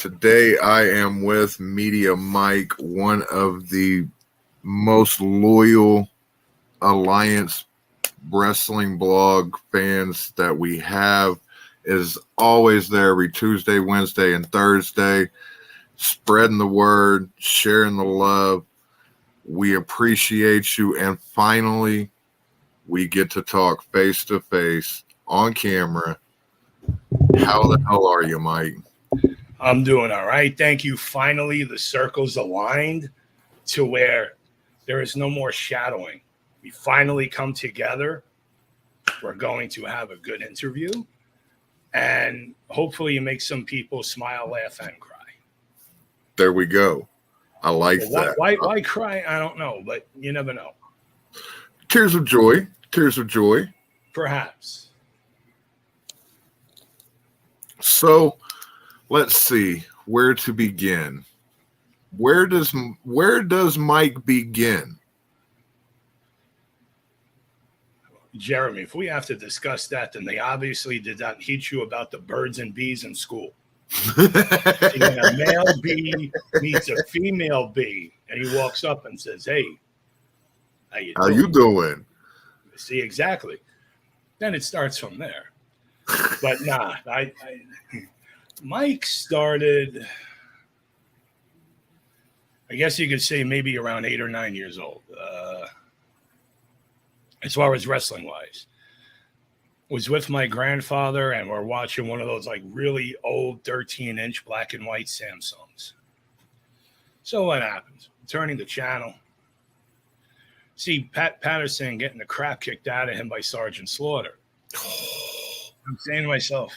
Today I am with Media Mike, one of the most loyal Alliance wrestling blog fans that we have. Is always there every Tuesday, Wednesday, and Thursday, spreading the word, sharing the love. We appreciate you, and finally, we get to talk face to face on camera. How the hell are you, Mike? I'm doing all right. Thank you. Finally, the circle's aligned to where there is no more shadowing. We finally come together. We're going to have a good interview. And hopefully you make some people smile, laugh, and cry. There we go. I like that. Why cry? I don't know, but you never know. Tears of joy. Tears of joy. Perhaps. So, let's see where to begin. Where does Mike begin? Jeremy, if we have to discuss that, then they obviously did not teach you about the birds and bees in school. When a male bee meets a female bee, and he walks up and says, "Hey, how you doing?" See, exactly. Then it starts from there. But nah, Mike started, I guess you could say maybe around 8 or 9 years old, as far as wrestling wise. Was with my grandfather, and we're watching one of those like really old 13-inch black and white Samsungs. So what happens? Turning the channel. See Pat Patterson getting the crap kicked out of him by Sergeant Slaughter. I'm saying to myself,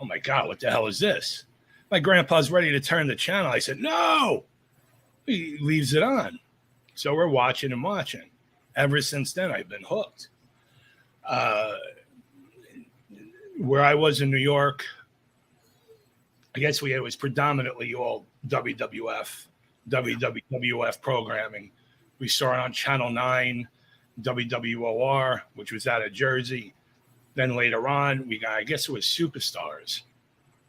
oh my God, what the hell is this? My grandpa's ready to turn the channel. I said, no. He leaves it on. So we're watching and watching. Ever since then, I've been hooked. Where I was in New York, I guess it was predominantly all WWF programming. We saw it on Channel 9, WWOR, which was out of Jersey. Then later on, we got, I guess it was Superstars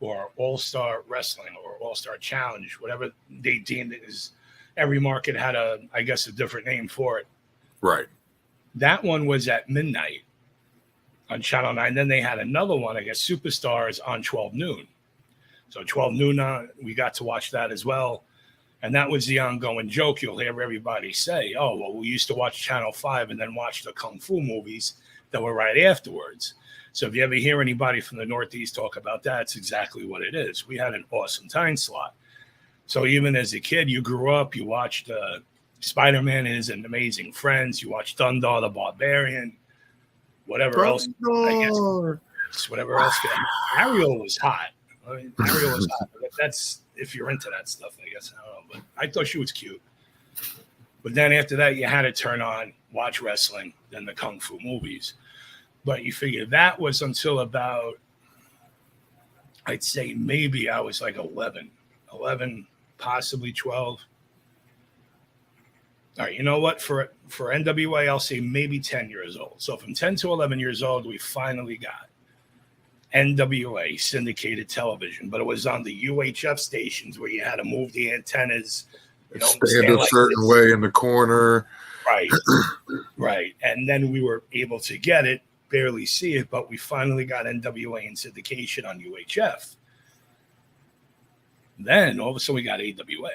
or All-Star Wrestling or All-Star Challenge, whatever they deemed it as. Every market had a different name for it. Right. That one was at midnight on Channel 9. Then they had another one, I guess, Superstars on 12 noon. So 12 noon, we got to watch that as well. And that was the ongoing joke. You'll hear everybody say, oh, well, we used to watch Channel 5 and then watch the Kung Fu movies that were right afterwards. So if you ever hear anybody from the Northeast talk about that, it's exactly what it is. We had an awesome time slot. So even as a kid, you grew up, you watched Spider-Man and His Amazing Friends, you watched Dundar the Barbarian, whatever else. Ariel was hot. Ariel was hot. That's if you're into that stuff, I guess. I don't know. But I thought she was cute. But then after that, you had to turn on, watch wrestling, then the Kung Fu movies. But you figure that was until about, I'd say maybe I was like 11, possibly 12. All right, you know what? For NWA, I'll say maybe 10 years old. So from 10 to 11 years old, we finally got NWA syndicated television, but it was on the UHF stations where you had to move the antennas. Stand a certain way in the corner. Right, right. And then we were able to get it, barely see it, but we finally got NWA in syndication on UHF. Then all of a sudden we got AWA.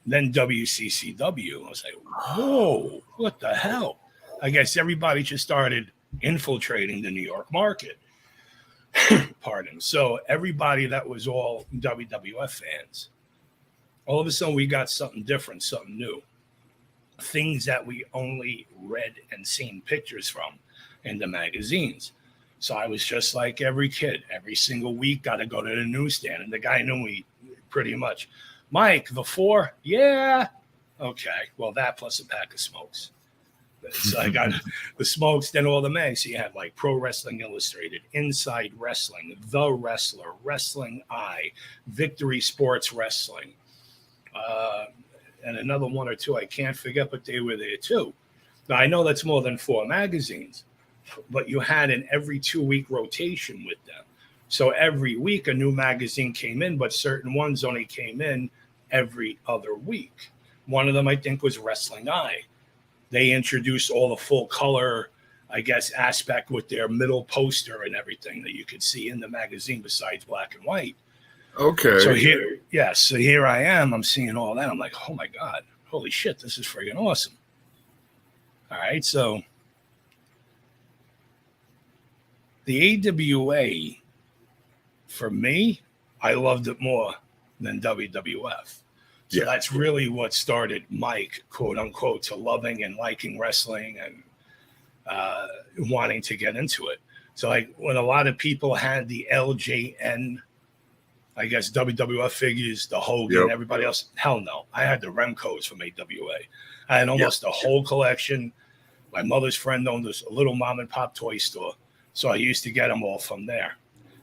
Then WCCW. I was like, whoa, what the hell? I guess everybody just started infiltrating the New York market. Pardon. So everybody that was all WWF fans, all of a sudden we got something different, something new. Things that we only read and seen pictures from in the magazines. So I was just like every kid. Every single week, got to go to the newsstand. And the guy knew me pretty much. Mike, the 4? Yeah. Okay. Well, that plus a pack of smokes. So I got the smokes, then all the mags. So you had like Pro Wrestling Illustrated, Inside Wrestling, The Wrestler, Wrestling Eye, Victory Sports Wrestling, and another one or two I can't forget, but they were there too. Now, I know that's more than 4 magazines, but you had an every 2-week rotation with them. So every week a new magazine came in, but certain ones only came in every other week. One of them, I think, was Wrestling Eye. They introduced all the full color, I guess, aspect with their middle poster and everything that you could see in the magazine besides black and white. Okay. So here I am. I'm seeing all that. I'm like, oh my God, holy shit, this is friggin' awesome. All right, so the AWA, for me, I loved it more than WWF. So that's really what started Mike, quote unquote, to loving and liking wrestling and wanting to get into it. So like when a lot of people had the LJN, I guess WWF figures, the Hogan, everybody else, hell no. I had the Remcos from AWA. I had almost a whole collection. My mother's friend owned a little mom and pop toy store. So I used to get them all from there.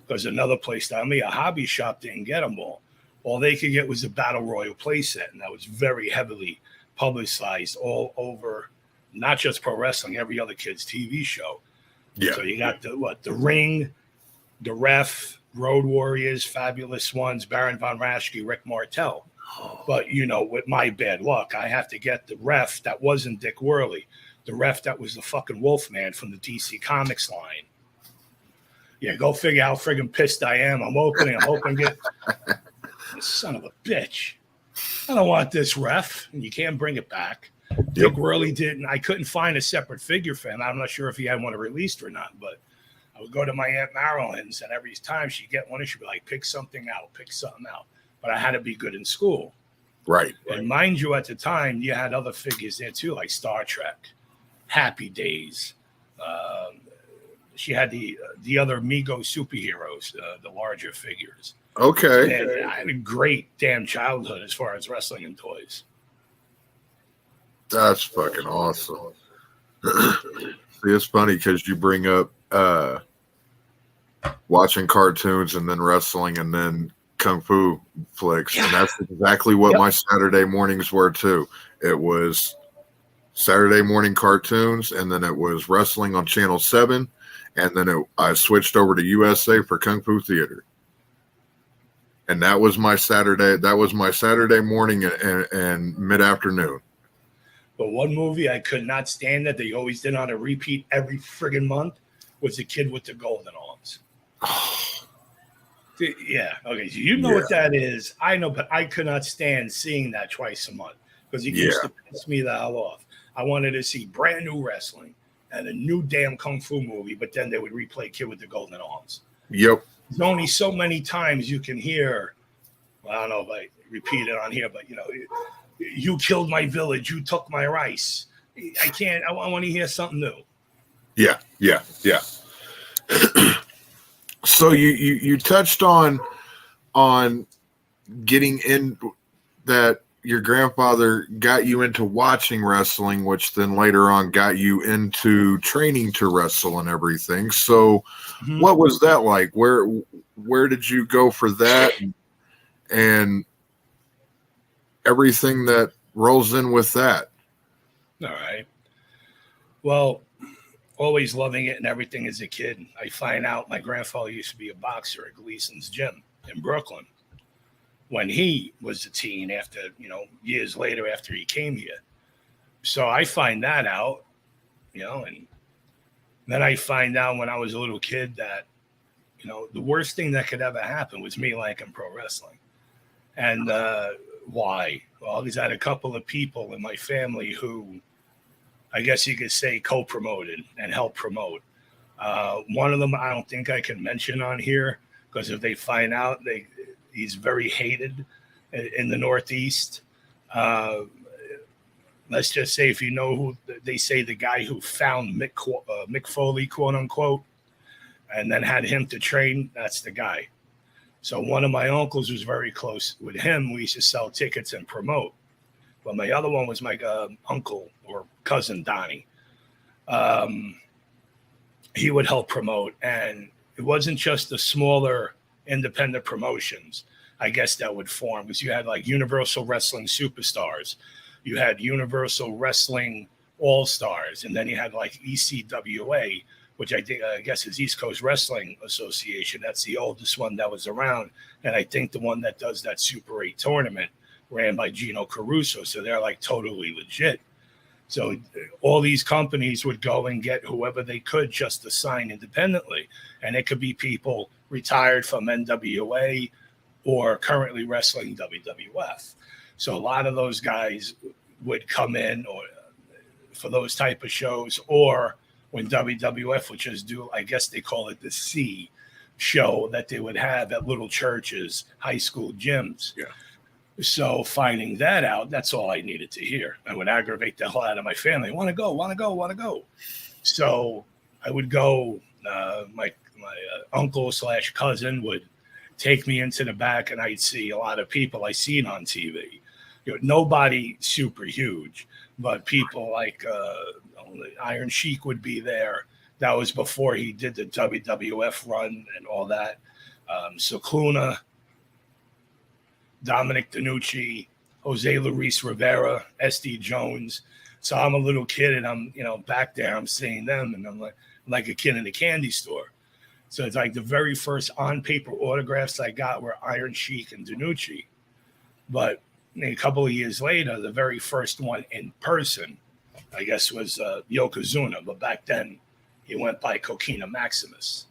Because another place down me, a hobby shop, didn't get them all. All they could get was the Battle Royal playset. And that was very heavily publicized all over, not just pro wrestling, every other kid's TV show. Yeah. So you got the Ring, the Ref, Road Warriors, Fabulous Ones, Baron Von Raschke, Rick Martel. But, with my bad luck, I have to get the Ref that wasn't Dick Worley. The Ref that was the fucking Wolfman from the DC Comics line. Yeah, go figure how friggin' pissed I am. I'm hoping to get son of a bitch. I don't want this Ref, and you can't bring it back. Dick Worley didn't. I couldn't find a separate figure for him. I'm not sure if he had one released or not, but I would go to my Aunt Marilyn's, and every time she'd get one, she'd be like, pick something out. But I had to be good in school. Right. And mind you, at the time, you had other figures there too, like Star Trek, Happy Days. She had the other Mego superheroes, the larger figures. Okay. And I had a great damn childhood as far as wrestling and toys. That's fucking awesome. See, it's funny because you bring up watching cartoons and then wrestling and then kung fu flicks. And that's exactly what my Saturday mornings were too. It was Saturday morning cartoons, and then it was wrestling on Channel 7, and then I switched over to USA for Kung Fu Theater. And that was my Saturday. That was my Saturday morning and mid-afternoon. But one movie I could not stand that they always did on a repeat every friggin' month was The Kid with the Golden Arms. Yeah. Okay. So you know what that is. I know, but I could not stand seeing that twice a month because it used to piss me the hell off. I wanted to see brand new wrestling and a new damn kung fu movie, but then they would replay Kid with the Golden Arms. Yep. There's only so many times you can hear, well, I don't know if I repeat it on here, but you killed my village, you took my rice. I can't, I want to hear something new. Yeah. So you touched on getting in that your grandfather got you into watching wrestling, which then later on got you into training to wrestle and everything. So what was that like? Where did you go for that and everything that rolls in with that? All right. Well, always loving it and everything as a kid. I find out my grandfather used to be a boxer at Gleason's Gym in Brooklyn when he was a teen after, years later after he came here. So I find that out, and then I find out when I was a little kid that, the worst thing that could ever happen was me liking pro wrestling. And why? Well, because I had a couple of people in my family who, I guess you could say, co-promoted and helped promote. One of them I don't think I can mention on here because if they find out, he's very hated in the Northeast. Let's just say if you know who they say the guy who found Mick Foley, quote unquote, and then had him to train, that's the guy. So one of my uncles was very close with him. We used to sell tickets and promote. But my other one was my uncle or cousin, Donnie. He would help promote. And it wasn't just the smaller independent promotions, I guess, that would form. Because you had like Universal Wrestling Superstars. You had Universal Wrestling All-Stars. And then you had like ECWA, which I guess is East Coast Wrestling Association. That's the oldest one that was around. And I think the one that does that Super 8 tournament ran by Gino Caruso. So they're like totally legit. So all these companies would go and get whoever they could just to sign independently. And it could be people retired from NWA or currently wrestling WWF. So a lot of those guys would come in or for those type of shows, or when WWF would just do, I guess they call it the C show that they would have at little churches, high school gyms. Yeah. So finding that out, that's all I needed to hear. I would aggravate the hell out of my family. Want to go. So I would go. My uncle / cousin would take me into the back, and I'd see a lot of people I seen on TV. Nobody super huge, but people like Iron Sheik would be there. That was before he did the WWF run and all that. Cicluna, Dominic DeNucci, Jose Luis Rivera, SD Jones. So I'm a little kid, and I'm back there. I'm seeing them, and I'm like a kid in a candy store. So it's like the very first on-paper autographs I got were Iron Sheik and DeNucci. But a couple of years later, the very first one in person, I guess, was Yokozuna. But back then, he went by Coquina Maximus.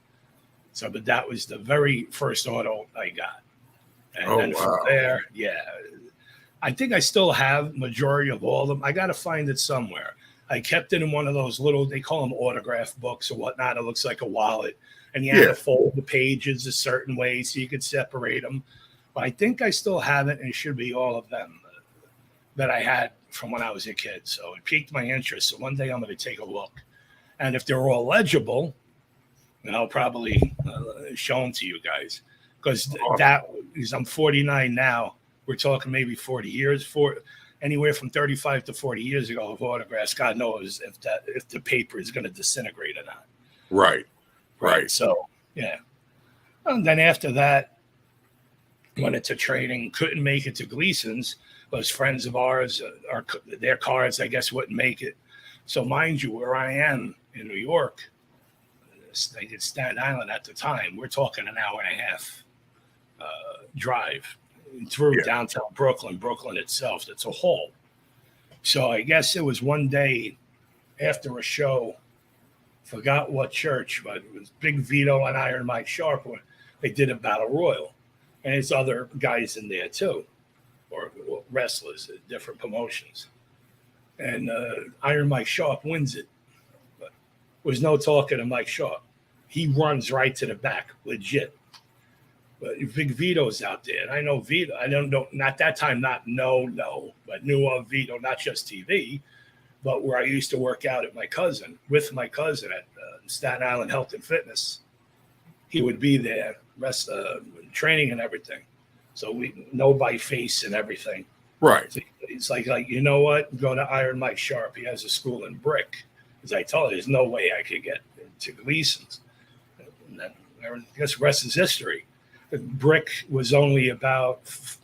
So, but that was the very first auto I got. And then from there, I think I still have majority of all of them. I got to find it somewhere. I kept it in one of those little, they call them autograph books or whatnot. It looks like a wallet. And you had to fold the pages a certain way so you could separate them. But I think I still have it, and it should be all of them that I had from when I was a kid. So it piqued my interest. So one day I'm going to take a look. And if they're all legible, then I'll probably show them to you guys. Because I'm 49 now. We're talking maybe 40 years, anywhere from 35 to 40 years ago of autographs. God knows if the paper is going to disintegrate or not. Right. So, yeah. And then after that, went into training, couldn't make it to Gleason's. Those friends of ours, their cards, I guess, wouldn't make it. So mind you, where I am in New York, I did Staten Island at the time. We're talking an hour and a half drive through downtown Brooklyn itself. That's a haul. So I guess it was one day after a show, forgot what church, but it was Big Vito and Iron Mike Sharp. They did a battle royal, and there's other guys in there too, or wrestlers at different promotions. And Iron Mike Sharp wins it, but was no talking to Mike Sharp. He runs right to the back, legit. But Big Vito's out there, and I know Vito. I don't know, not that time, but knew of Vito, not just TV, but where I used to work out with my cousin at Staten Island Health and Fitness. He would be there, training and everything. So we know by face and everything. Right. So it's like, you know what? Go to Iron Mike Sharp. He has a school in Brick. As I told you, there's no way I could get to Gleason's. And then I guess the rest is history. Brick was only about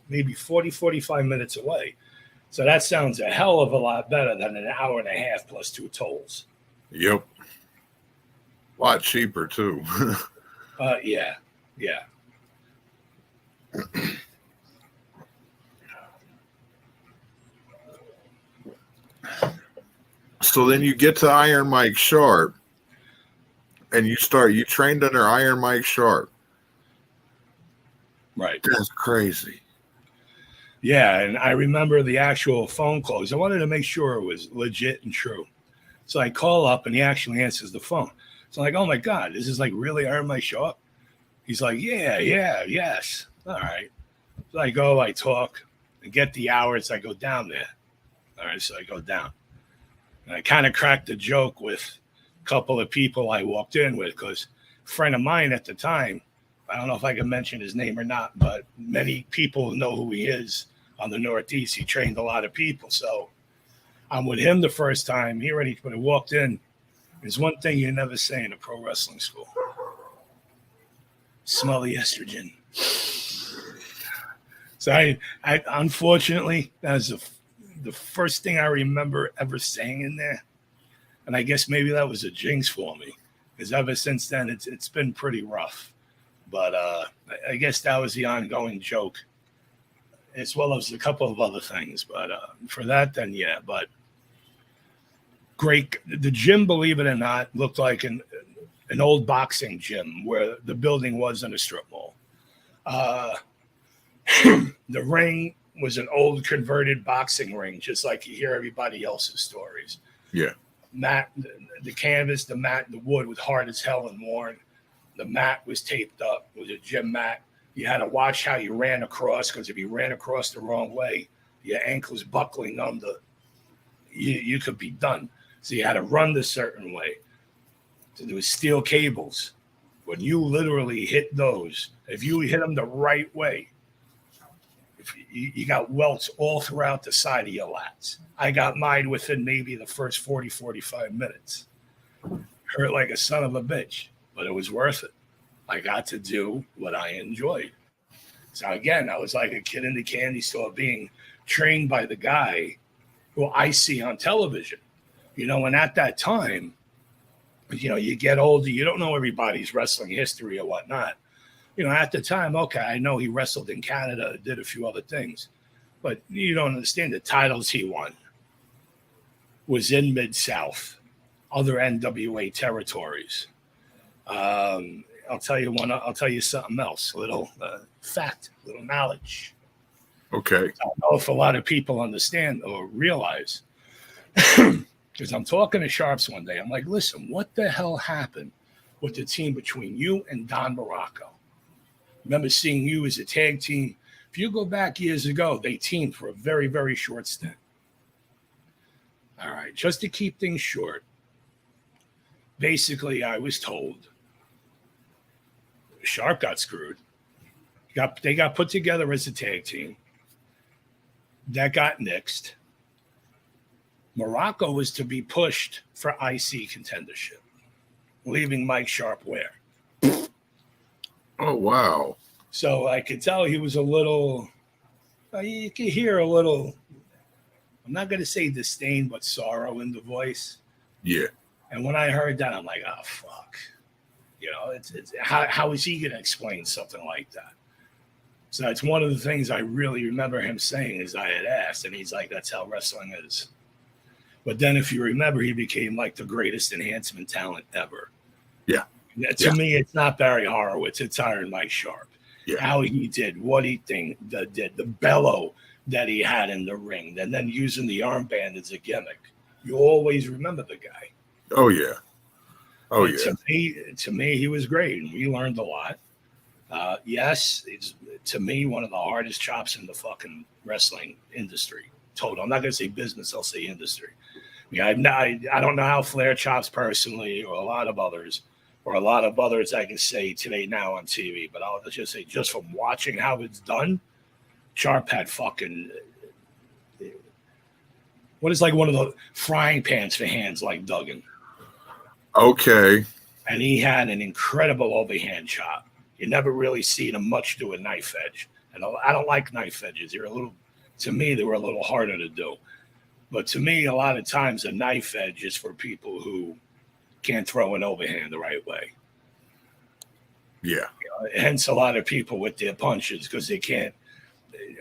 maybe 45 minutes away. So that sounds a hell of a lot better than an hour and a half plus 2 tolls. Yep. A lot cheaper, too. Yeah. So then you get to Iron Mike Sharp, and you trained under Iron Mike Sharp. Right. That's crazy. Yeah, and I remember the actual phone calls. I wanted to make sure it was legit and true. So I call up, and he actually answers the phone. So I'm like, oh, my God, this is like really Iron Mike Sharp? He's like, yes. All right. So I go, I talk, I get the hours, I go down there. All right, so I go down. And I kind of cracked a joke with a couple of people I walked in with, because a friend of mine at the time, I don't know if I can mention his name or not, but many people know who he is on the Northeast. He trained a lot of people. So I'm with him the first time. When I walked in, there's one thing you never say in a pro wrestling school. Smell the estrogen. So I unfortunately, that was the first thing I remember ever saying in there. And I guess maybe that was a jinx for me. because ever since then it's been pretty rough. But I guess that was the ongoing joke, as well as a couple of other things. But for that, then yeah. But great. The gym, believe it or not, looked like an old boxing gym where the building was in a strip mall. Uh, the ring was an old converted boxing ring, just like you hear everybody else's stories. Yeah. Mat, the canvas, the mat, the wood was hard as hell and worn. The mat was taped up. It was a gym mat. You had to watch how you ran across, because if you ran across the wrong way, your ankles buckling on you could be done. So you had to run the certain way. So there was steel cables. When you literally hit those, if you hit them the right way, if you got welts all throughout the side of your lats. I got mine within maybe the first 40, 45 minutes. Hurt like a son of a bitch, but it was worth it. I got to do what I enjoyed. So again, I was like a kid in the candy store being trained by the guy who I see on television. And at that time, you get older, you don't know everybody's wrestling history or whatnot. At the time, okay, I know he wrestled in Canada, did a few other things, but you don't understand the titles he won was in Mid-South, other NWA territories. I'll tell you something else, a little fact, a little knowledge. Okay. I don't know if a lot of people understand or realize, because I'm talking to Sharps one day. I'm like, listen, what the hell happened with the team between you and Don Morocco? Remember seeing you as a tag team. If you go back years ago, they teamed for a very, very short stint. All right, just to keep things short, basically I was told Sharp got screwed. They got put together as a tag team. That got nixed. Morocco was to be pushed for IC contendership, leaving Mike Sharp where? Oh, wow. So I could tell he was a little, you could hear a little, I'm not going to say disdain, but sorrow in the voice. Yeah. And when I heard that, I'm like, oh, fuck. It's how is he going to explain something like that? So it's one of the things I really remember him saying is I had asked, and he's like, that's how wrestling is. But then if you remember, he became like the greatest enhancement talent ever. Yeah. To me, it's not Barry Horowitz. It's Iron Mike Sharp. Yeah. How he did, what he did, the bellow that he had in the ring, and then using the armband as a gimmick. You always remember the guy. Oh, yeah. Oh, and yeah. To me, he was great, and we learned a lot. Yes, it's to me one of the hardest chops in the fucking wrestling industry. Total. I'm not going to say business. I'll say industry. I don't know how Flair chops personally, or a lot of others I can say today now on TV. But I'll just say, just from watching how it's done, Sharp had fucking what is like one of the frying pans for hands like Duggan. Okay. And he had an incredible overhand chop. You never really seen him much do a knife edge. And I don't like knife edges. To me, they were a little harder to do. But to me, a lot of times a knife edge is for people who can't throw an overhand the right way. Yeah. Hence a lot of people with their punches, because they can't,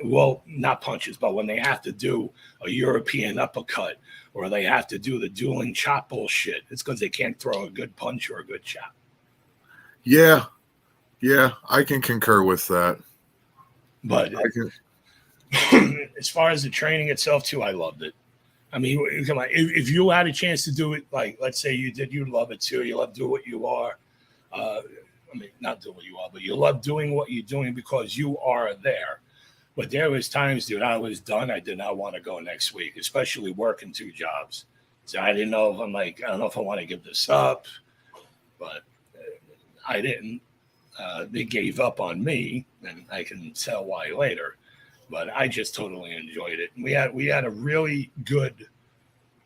well, not punches, but when they have to do a European uppercut or they have to do the dueling chop bullshit, it's because they can't throw a good punch or a good chop. Yeah. Yeah, I can concur with that. But as far as the training itself, too, I loved it. I mean, come on, if you had a chance to do it, like, let's say you did, you'd love it too. You love doing what you are. Not do what you are, but you love doing what you're doing because you are there. But there was times, dude, I was done. I did not want to go next week, especially working 2 jobs. So I didn't know if I don't know if I want to give this up, but I didn't. They gave up on me, and I can tell why later. But I just totally enjoyed it. We had a really good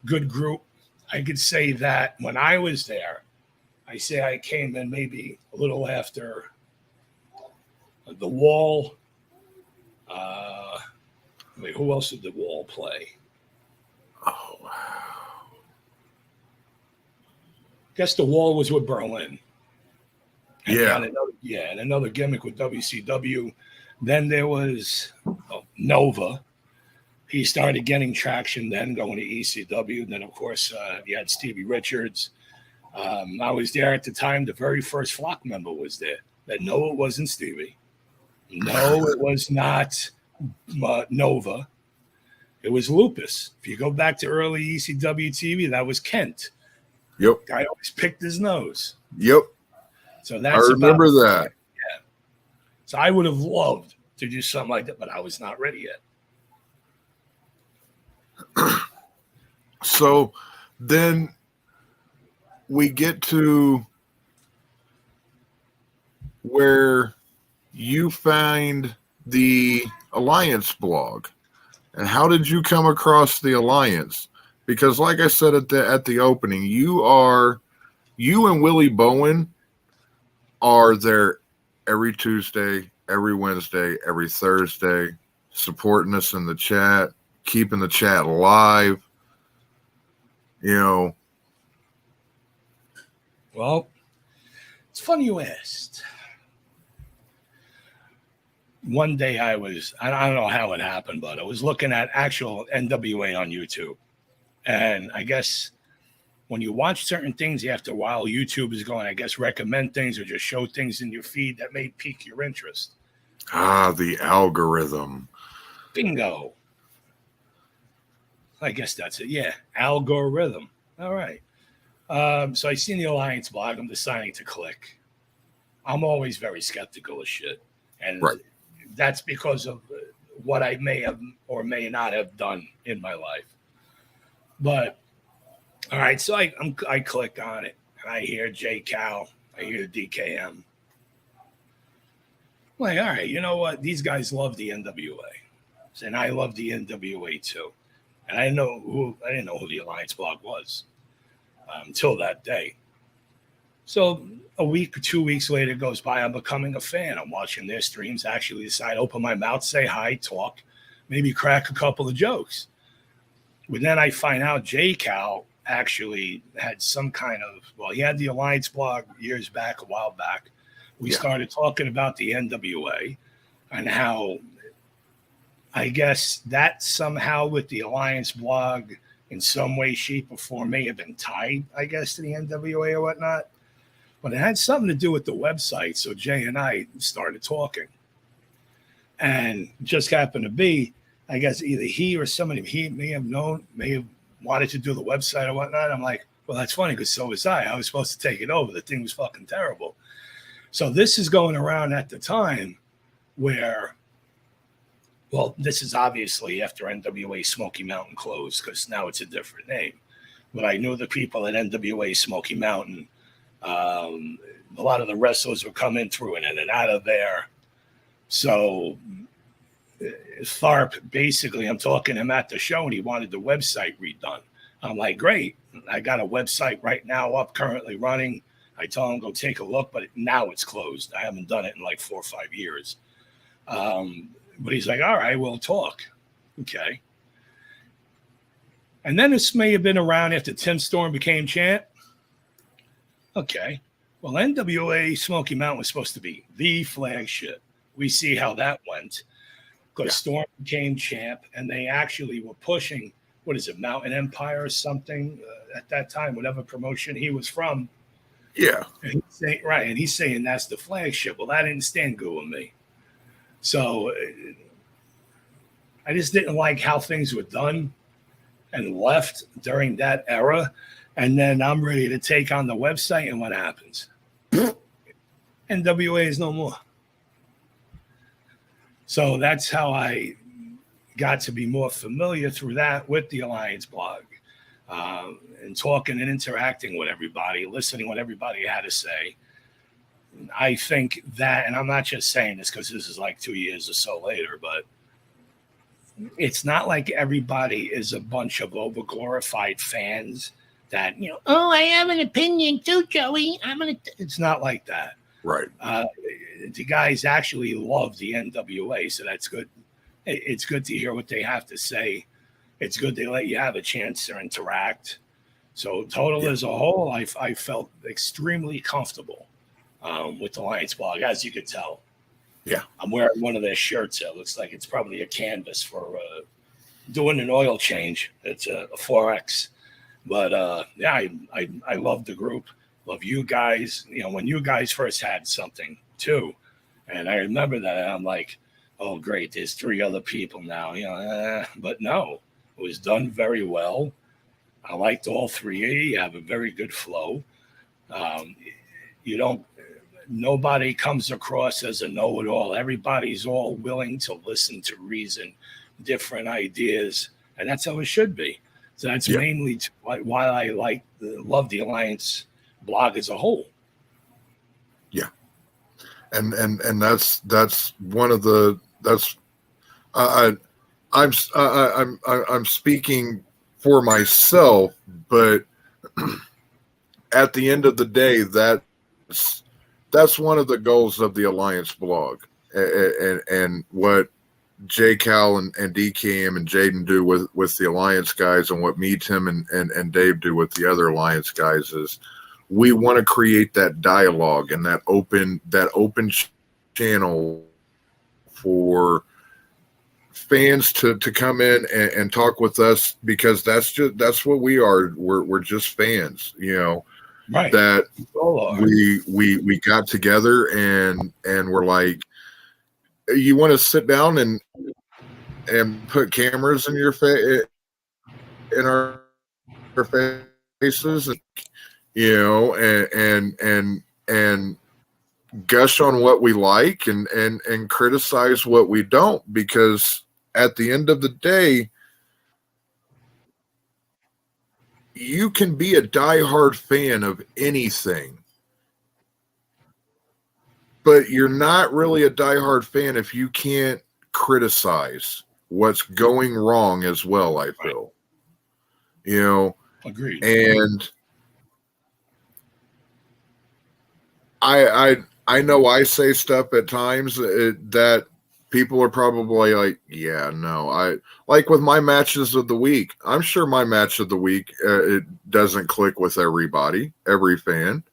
group. I could say that when I was there, I say I came in maybe a little after the Wall. Who else did the Wall play? Oh, wow. Guess the wall was with Berlin. And Yeah. and another gimmick with WCW. Then there was Nova. He started getting traction then, going to ECW. Then, of course, you had Stevie Richards. I was there at the time. The very first Flock member was there. That no, it wasn't Stevie. No, it was not Nova. It was Lupus. If you go back to early ECW TV, that was Kent. Yep. Guy always picked his nose. Yep. So that's I remember that. Yeah. So I would have loved to do something like that, but I was not ready yet. So then we get to where you find the Alliance blog. And how did you come across the Alliance? Because like I said at the opening, you and Willie Bowen are there every Tuesday, every Wednesday, every Thursday, supporting us in the chat, keeping the chat alive. You know. Well, it's funny you asked. One day I don't know how it happened, but I was looking at actual NWA on YouTube. And I guess when you watch certain things, you have to, while YouTube is going, I guess, recommend things or just show things in your feed that may pique your interest. The algorithm. Bingo. I guess that's it. Yeah, algorithm. All right. So I seen the Alliance blog. I'm deciding to click. I'm always very skeptical of shit. And that's because of what I may have or may not have done in my life. But all right, so I click on it and I hear J Cal, I hear DKM. I'm like, all right, you know what? These guys love the NWA, and I love the NWA too. And I didn't know who the Alliance blog was until that day. So a week or 2 weeks later goes by. I'm becoming a fan. I'm watching their streams. Actually decide to open my mouth, say hi, talk, maybe crack a couple of jokes. But then I find out J Cal actually had some kind of, he had the Alliance blog years back, a while back. We started talking about the NWA and how I guess that somehow with the Alliance blog in some way, shape, or form may have been tied, I guess, to the NWA or whatnot. But it had something to do with the website. So Jay and I started talking. And just happened to be, I guess either he or somebody he may have wanted to do the website or whatnot. I'm like, well, that's funny because so was I. I was supposed to take it over. The thing was fucking terrible. So this is going around at the time where, this is obviously after NWA Smoky Mountain closed because now it's a different name. But I knew the people at NWA Smoky Mountain. A lot of the wrestlers were coming through and in and out of there. So Tharp, basically, I'm talking to him at the show and he wanted the website redone. I'm like, great. I got a website right now up, currently running. I told him, go take a look, but now it's closed. I haven't done it in like 4 or 5 years. But he's like, all right, we'll talk. Okay. And then this may have been around after Tim Storm became champ. Okay. Well, NWA Smoky Mountain was supposed to be the flagship. We see how that went. Because Storm became champ, and they actually were pushing, Mountain Empire or something at that time, whatever promotion he was from. Yeah. And he's saying that's the flagship. Well, that didn't stand good with me. So I just didn't like how things were done and left during that era. And then I'm ready to take on the website, and what happens? NWA is no more. So that's how I got to be more familiar through that with the Alliance blog and talking and interacting with everybody, listening what everybody had to say. I think that, and I'm not just saying this because this is like 2 years or so later, but it's not like everybody is a bunch of overglorified fans that, I have an opinion too, Joey. It's not like that. Right. The guys actually love the NWA, so that's good. It's good to hear what they have to say. It's good they let you have a chance to interact. So total as a whole, I felt extremely comfortable with the Alliance blog, as you could tell. Yeah. I'm wearing one of their shirts that looks like it's probably a canvas for doing an oil change. It's a 4X. But yeah, I love the group. Love you guys. You know, when you guys first had something too. And I remember that. And I'm like, oh, great. There's 3 other people now. You know, but no, it was done very well. I liked all 3 of you. You have a very good flow. Um, you don't, nobody comes across as a know it all. Everybody's all willing to listen to reason, different ideas. And that's how it should be. So that's mainly why I love the Alliance blog as a whole. Yeah. And that's one of the, that's, I'm speaking for myself, but at the end of the day, that's one of the goals of the Alliance blog, and what J Cal and DKM and Jaden do with the Alliance guys, and what me, Tim, and Dave do with the other Alliance guys, is we want to create that dialogue and that open channel for fans to come in and talk with us, because that's what we are. We're just fans, you know. Right. That we got together and we're like, you want to sit down and put cameras in your face, in our faces, and, you know, and gush on what we like and criticize what we don't, because at the end of the day, you can be a diehard fan of anything, but you're not really a diehard fan if you can't criticize what's going wrong as well, I feel. You know, agreed. And I know I say stuff at times that people are probably like, yeah, no. I like with my matches of the week. I'm sure my match of the week it doesn't click with everybody, every fan,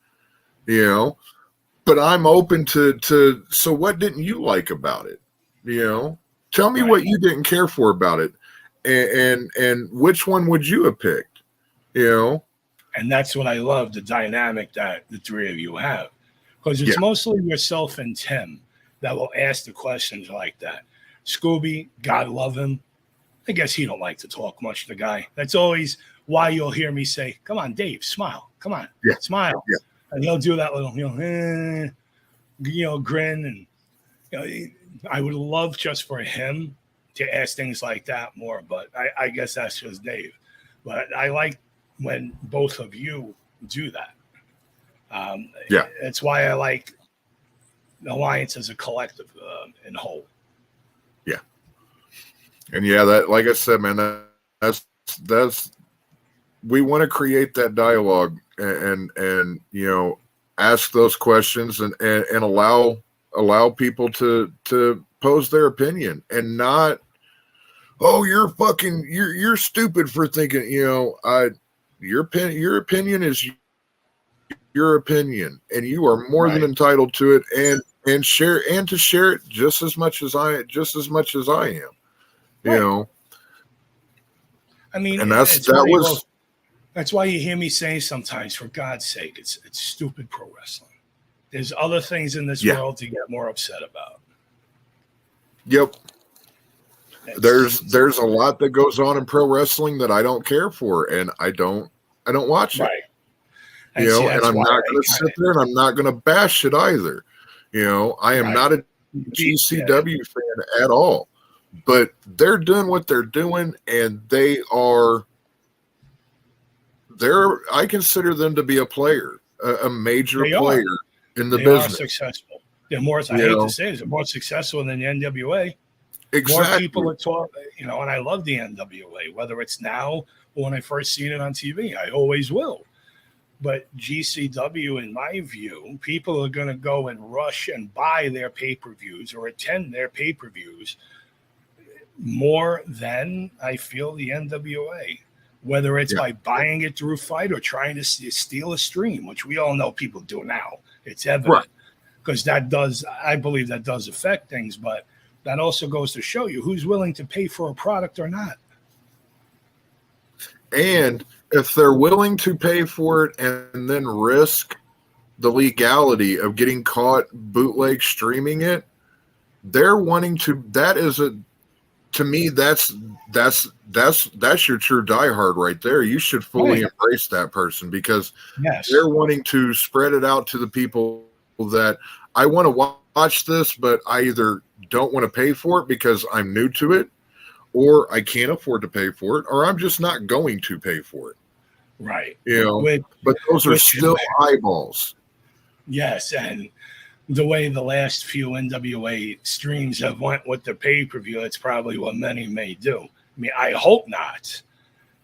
you know. But I'm open to. So what didn't you like about it? You know, tell me what you didn't care for about it, and which one would you have picked? You know, and that's what I love, the dynamic that the 3 of you have, because it's mostly yourself and Tim that will ask the questions like that. Scooby, God love him. I guess he don't like to talk much, the guy. That's always why you'll hear me say, come on, Dave, smile. Come on, smile. Yeah. And he'll do that little, grin. And I would love just for him to ask things like that more, but I guess that's just Dave. But I like when both of you do that. That's why I like Alliance as a collective in whole. Yeah. And that, like I said, man, that's we want to create that dialogue and ask those questions and allow people to pose their opinion, and not, oh, you're stupid for thinking, your opinion is your opinion, and you are more than entitled to it, and share it just as much as I am. You know. I mean, and that's why you hear me saying sometimes, for God's sake, it's stupid pro wrestling. There's other things in this world to get more upset about. Yep. There's a lot that goes on in pro wrestling that I don't care for, and I don't watch it. Right. And I'm not going to sit there and I'm not going to bash it either. I am not a GCW fan at all, but they're doing what they're doing, and I consider them to be a player, a major player in the business. They are successful. They're more, I hate to say it, they're more successful than the NWA. Exactly. More people are talking, and I love the NWA, whether it's now or when I first seen it on TV. I always will. But GCW, in my view, people are going to go and rush and buy their pay-per-views or attend their pay-per-views more than I feel the NWA. whether it's Yeah. by buying it through Fight or trying to steal a stream, which we all know people do now. It's evident. Right. Because I believe that does affect things, but that also goes to show you who's willing to pay for a product or not. And if they're willing to pay for it and then risk the legality of getting caught bootleg streaming it, they're wanting to. That is to me, that's your true diehard right there. You should fully embrace that person, because they're wanting to spread it out to the people that I want to watch this, but I either don't want to pay for it because I'm new to it, or I can't afford to pay for it, or I'm just not going to pay for it. Right. But those are still eyeballs. Yes, and the way the last few NWA streams have went with the pay-per-view, it's probably what many may do. I mean, I hope not,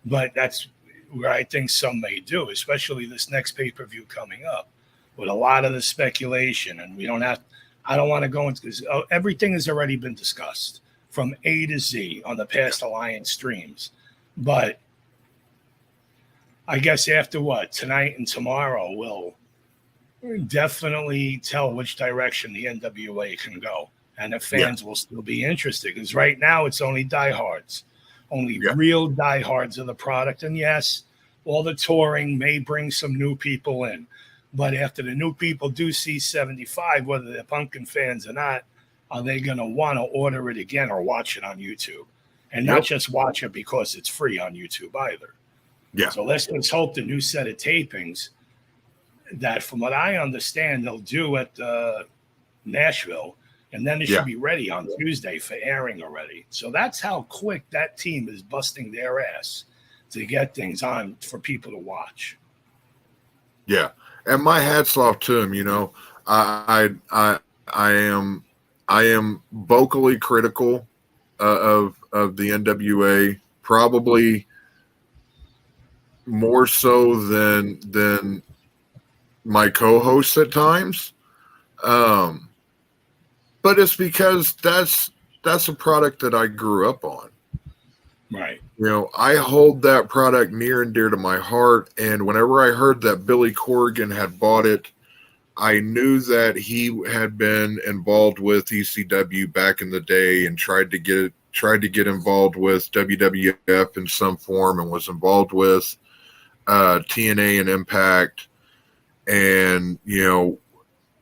but that's where I think some may do, especially this next pay-per-view coming up, with a lot of the speculation. And I don't want to go into, because everything has already been discussed from A to Z on the past Alliance streams. But I guess after tonight and tomorrow, we'll definitely tell which direction the NWA can go, and the fans will still be interested, because right now it's only diehards, real diehards of the product. And yes, all the touring may bring some new people in, but after the new people do see 75, whether they're Pumpkin fans or not, are they going to want to order it again or watch it on YouTube, and not just watch it because it's free on YouTube either? So let's hope the new set of tapings that, from what I understand, they'll do at Nashville, and then it should be ready on Tuesday for airing already. So that's how quick that team is busting their ass to get things on for people to watch. Yeah, and my hats off to him. I am vocally critical of the NWA, probably more so than my co-hosts at times, but it's because that's a product that I grew up on. Right. I hold that product near and dear to my heart, and whenever I heard that Billy Corgan had bought it, I knew that he had been involved with ECW back in the day and tried to get involved with WWF in some form, and was involved with TNA and Impact. And,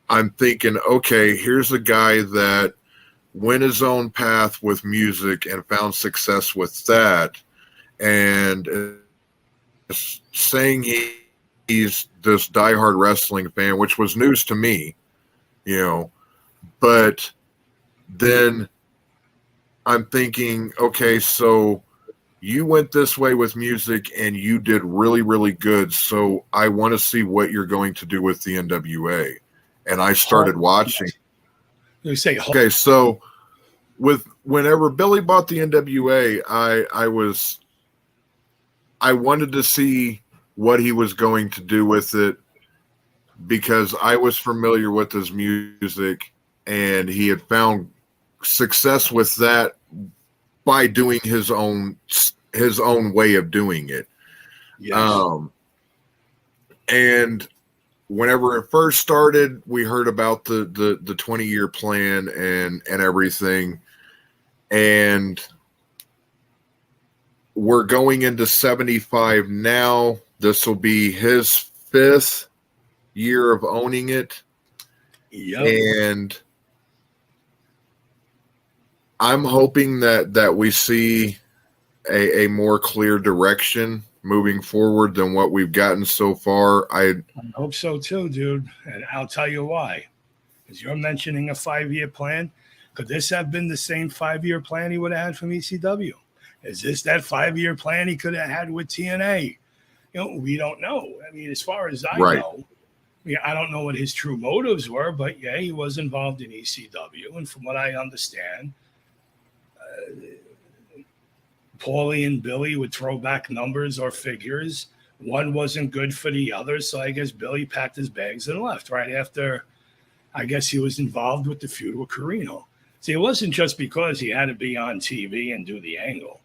I'm thinking, okay, here's a guy that went his own path with music and found success with that. And saying he's this diehard wrestling fan, which was news to me, but then I'm thinking, okay, so you went this way with music and you did really, really good. So I want to see what you're going to do with the NWA. And I started watching. Okay, so whenever Billy bought the NWA, I wanted to see what he was going to do with it, because I was familiar with his music and he had found success with that by doing his own way of doing it. Yes. And whenever it first started, we heard about the 20-year plan and everything. And we're going into 75 now. This will be his 5th year of owning it. Yep. And I'm hoping that we see a more clear direction moving forward than what we've gotten so far. I hope so too, dude. And I'll tell you why. Because you're mentioning a 5-year plan. Could this have been the same 5-year plan he would have had from ECW? Is this that 5-year plan he could have had with TNA? We don't know. I mean, as far as I know, I don't know what his true motives were, but he was involved in ECW. And from what I understand, Paulie and Billy would throw back numbers or figures. One wasn't good for the other, so I guess Billy packed his bags and left right after. I guess he was involved with the feud with Carino. See, it wasn't just because he had to be on TV and do the angle.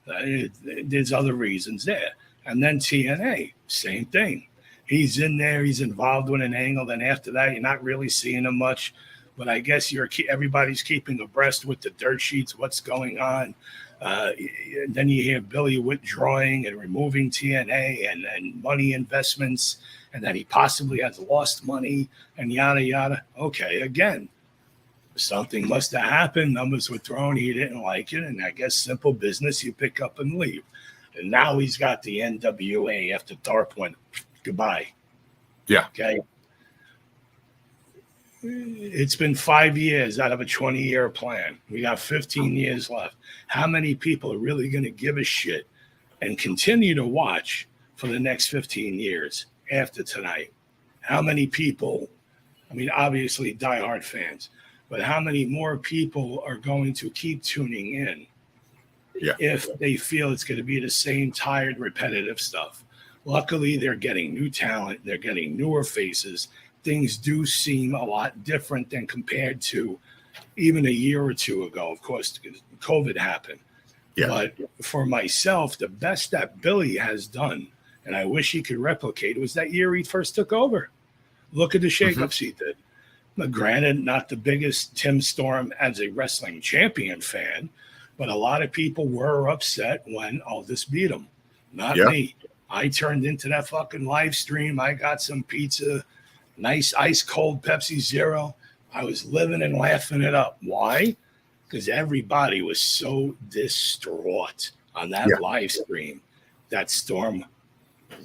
There's other reasons there. And then TNA, same thing. He's in there. He's involved with an angle. Then after that, you're not really seeing him much. But I guess everybody's keeping abreast with the dirt sheets, what's going on. Then you hear Billy withdrawing and removing TNA and money investments, and that he possibly has lost money and yada, yada. Okay, again, something must have happened. Numbers were thrown. He didn't like it. And I guess simple business, you pick up and leave. And now he's got the NWA after Tharp went goodbye. Yeah. Okay. It's been 5 years out of a 20-year plan. We got 15 years left. How many people are really going to give a shit and continue to watch for the next 15 years after tonight? How many people, I mean, obviously diehard fans, but how many more people are going to keep tuning in if they feel it's going to be the same tired, repetitive stuff? Luckily, they're getting new talent. They're getting newer faces. Things do seem a lot different than compared to even a year or two ago. Of course, COVID happened. Yeah. But for myself, the best that Billy has done, and I wish he could replicate, was that year he first took over. Look at the shakeups he did. Now, granted, not the biggest Tim Storm as a wrestling champion fan, but a lot of people were upset when Aldis beat him. Not me. I turned into that fucking live stream. I got some pizza, nice ice cold Pepsi Zero. I was living and laughing it up. Why? Because everybody was so distraught on that live stream that Storm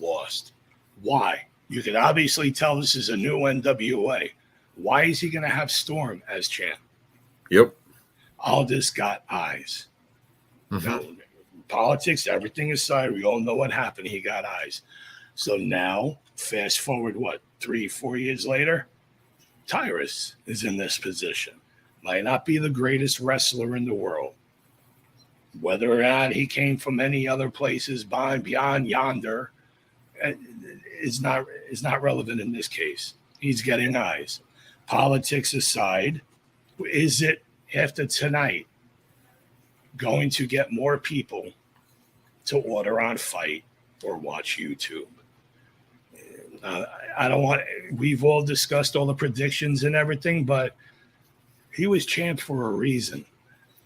lost. Why? You could obviously tell this is a new NWA. Why is he going to have Storm as champ? Yep. Aldis got eyes. Now, politics, everything aside, we all know what happened. He got eyes. So now, fast forward, 3-4 years later, Tyrus is in this position. Might not be the greatest wrestler in the world. Whether or not he came from any other places beyond yonder is not relevant in this case. He's getting eyes. Politics aside, is it after tonight going to get more people to order on Fight or watch YouTube? I don't want. We've all discussed all the predictions and everything, but he was champ for a reason.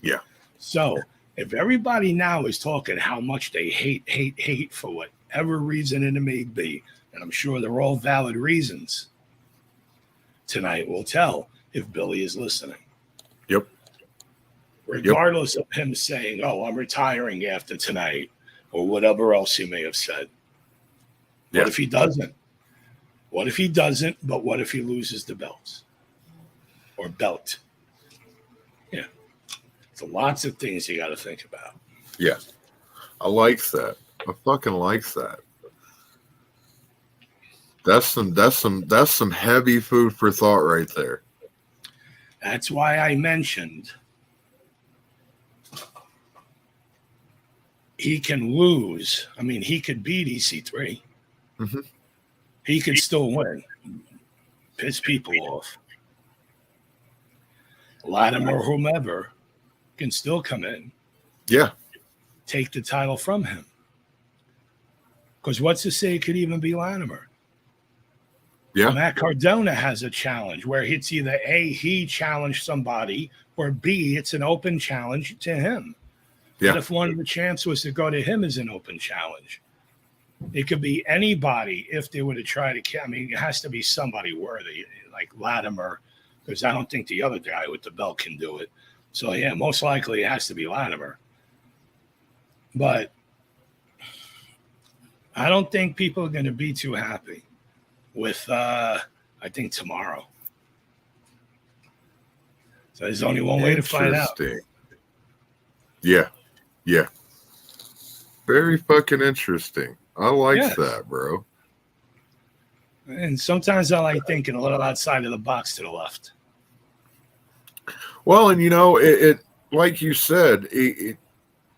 Yeah. So if everybody now is talking how much they hate for whatever reason it may be, and I'm sure they're all valid reasons, tonight will tell if Billy is listening. Yep. Regardless of him saying, "Oh, I'm retiring after tonight," or whatever else he may have said. What if he doesn't? What if he doesn't, but what if he loses the belts? Or belt? Yeah. So lots of things you got to think about. Yeah. I like that. I fucking like that. That's some heavy food for thought right there. That's why I mentioned he can lose. I mean, he could beat EC3. Mm-hmm. He could still win. Piss people off. Latimer or whomever can still come in. Yeah. Take the title from him. Because what's to say it could even be Latimer? Yeah. Matt Cardona has a challenge where it's either A, he challenged somebody, or B, it's an open challenge to him. Yeah. But if one of the champs was to go to him as an open challenge, it could be anybody if they were to try to. I mean, it has to be somebody worthy, like Latimer, because I don't think the other guy with the belt can do it. So, yeah, most likely it has to be Latimer. But I don't think people are going to be too happy with, I think, tomorrow. So there's only one way to find out. Yeah. Yeah. Very fucking interesting. I like that, bro. And sometimes I like thinking a little outside of the box to the left. Well, and it like you said,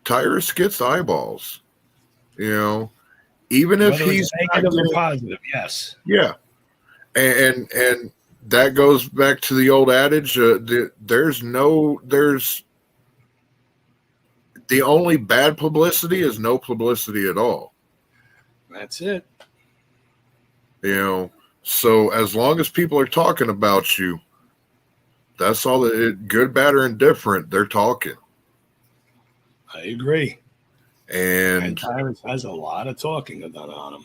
Tyrus gets eyeballs. Even if he's negative or positive, yes. Yeah, and that goes back to the old adage: The only bad publicity is no publicity at all. That's it. You know, so as long as people are talking about you, that's all that good, bad, or indifferent, they're talking. I agree. And Tyrus has a lot of talking done on him.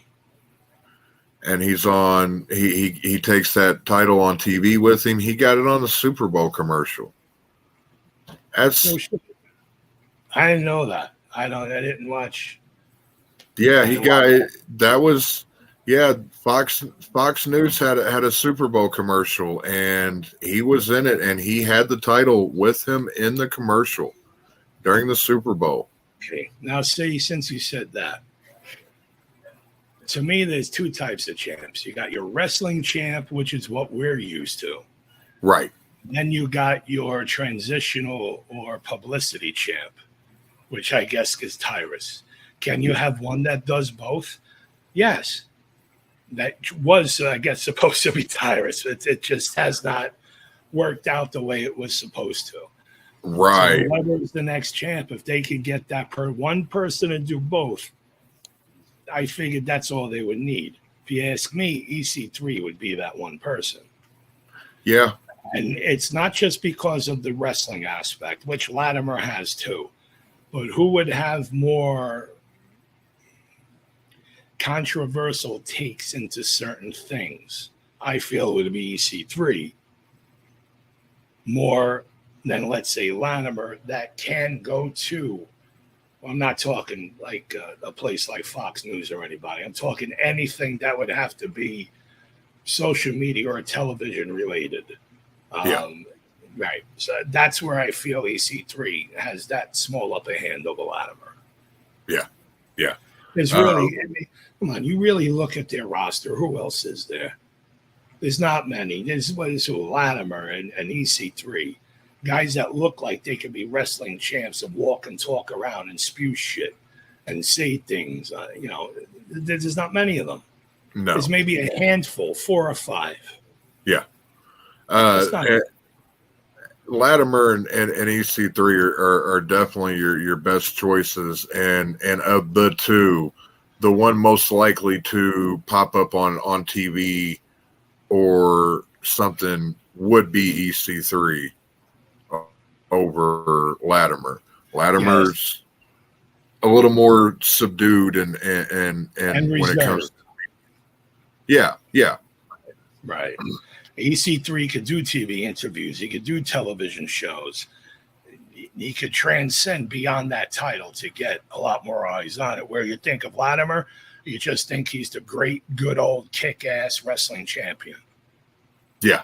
And he's on he takes that title on TV with him. He got it on the Super Bowl commercial. That's No shit. I didn't know that. I didn't watch. Yeah, he got it. That was Fox News had a Super Bowl commercial, and he was in it, and he had the title with him in the commercial during the Super Bowl. Okay, now see, since you said that, to me, there's two types of champs. You got your wrestling champ, which is what we're used to. Right. Then you got your transitional or publicity champ, which I guess is Tyrus. Can you have one that does both? Yes. That was, I guess, supposed to be Tyrus. It just has not worked out the way it was supposed to. Right. So whoever's the next champ, if they could get that one person to do both, I figured that's all they would need. If you ask me, EC3 would be that one person. Yeah. And it's not just because of the wrestling aspect, which Latimer has too, but who would have more controversial takes into certain things? I feel it would be EC3 more than, let's say, Latimer, that can go to, well, I'm not talking like a place like Fox News or anybody. I'm talking anything that would have to be social media or television related. Right. So that's where I feel EC3 has that small upper hand over Latimer. Yeah. Yeah. There's really, come on, you really look at their roster. Who else is there? There's not many. There's Latimer and EC3. Guys that look like they could be wrestling champs and walk and talk around and spew shit and say things. There's not many of them. No. There's maybe a handful, 4 or 5. Yeah. Latimer and EC3 are definitely your best choices, and of the two, the one most likely to pop up on TV or something would be EC3 over Latimer. Latimer's a little more subdued and when it comes to yeah. Right. EC3 could do TV interviews. He could do television shows. He could transcend beyond that title to get a lot more eyes on it. Where you think of Latimer, you just think he's the great, good old kick-ass wrestling champion. Yeah.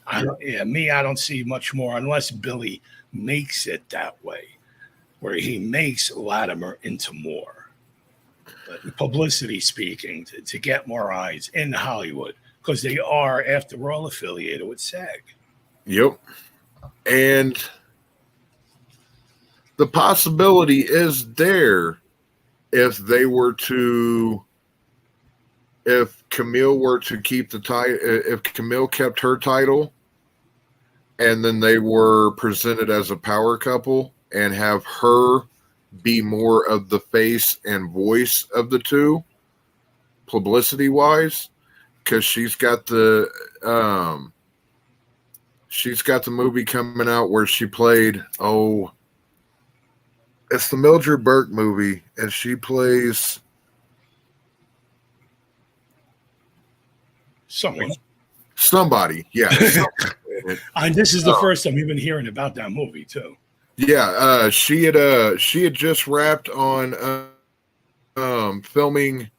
I don't see much more unless Billy makes it that way, where he makes Latimer into more. But publicity speaking, to get more eyes in Hollywood, because they are, after all, affiliated with SAG. Yep. And the possibility is there if Camille were to keep the title, if Camille kept her title and then they were presented as a power couple and have her be more of the face and voice of the two, publicity wise, because she's got the movie coming out where she played, it's the Mildred Burke movie, and she plays somebody. Yeah. And this is the first time you've been hearing about that movie too. Yeah, she had just wrapped on filming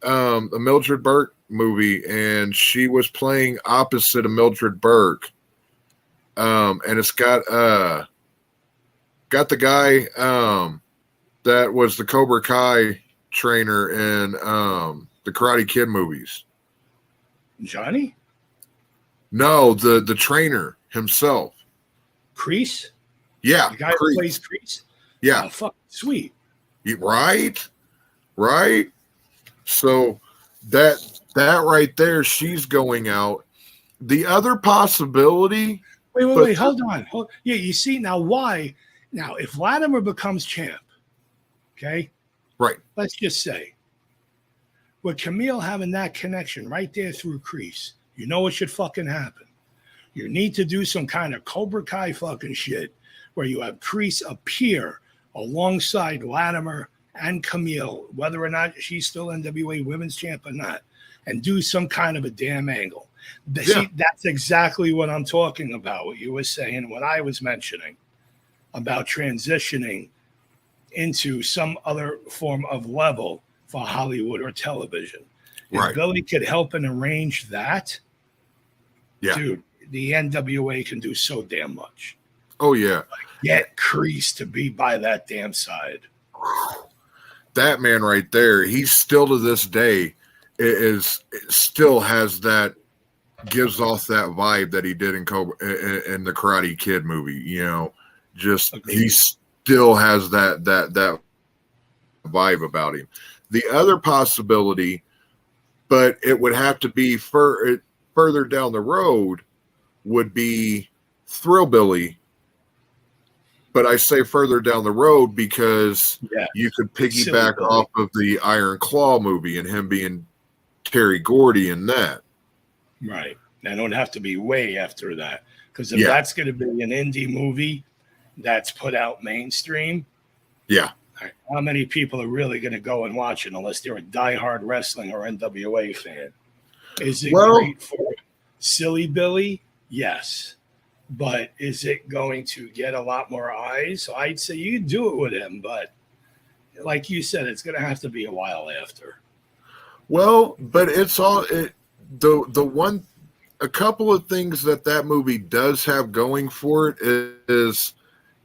a Mildred Burke movie, and she was playing opposite of Mildred Burke. And it's got the guy that was the Cobra Kai trainer in the Karate Kid movies. Johnny? No, the trainer himself. Kreese? Yeah. The guy who plays Kreese? Yeah. Oh, fuck, sweet. Right. So that right there, she's going out. The other possibility. Wait, hold on. Yeah, you see now why? Now, if Latimer becomes champ, Okay. Right. Let's just say, with Camille having that connection right there through Kreese, you know what should fucking happen. You need to do some kind of Cobra Kai fucking shit where you have Kreese appear alongside Latimer and Camille, whether or not she's still NWA Women's Champ or not, and do some kind of a damn angle. See, that's exactly what I'm talking about, what you were saying, what I was mentioning about transitioning into some other form of level for Hollywood or television. If Billy could help and arrange that, dude, the NWA can do so damn much. Oh, yeah. Get Kreese to be by that damn side. That man right there, he's still to this day still has that, gives off that vibe that he did in the Karate Kid movie. You know, just he still has that vibe about him. The other possibility, but it would have to be further down the road, would be Thrillbilly. But I say further down the road because you could piggyback off of the Iron Claw movie and him being Terry Gordy in that. Right. And it would have to be way after that. Because if that's going to be an indie movie that's put out mainstream, how many people are really going to go and watch it unless they're a diehard wrestling or NWA fan? Is it great for Silly Billy? Yes. But is it going to get a lot more eyes? I'd say you can do it with him, but like you said, it's going to have to be a while after. Well, but it's all a couple of things that movie does have going for it is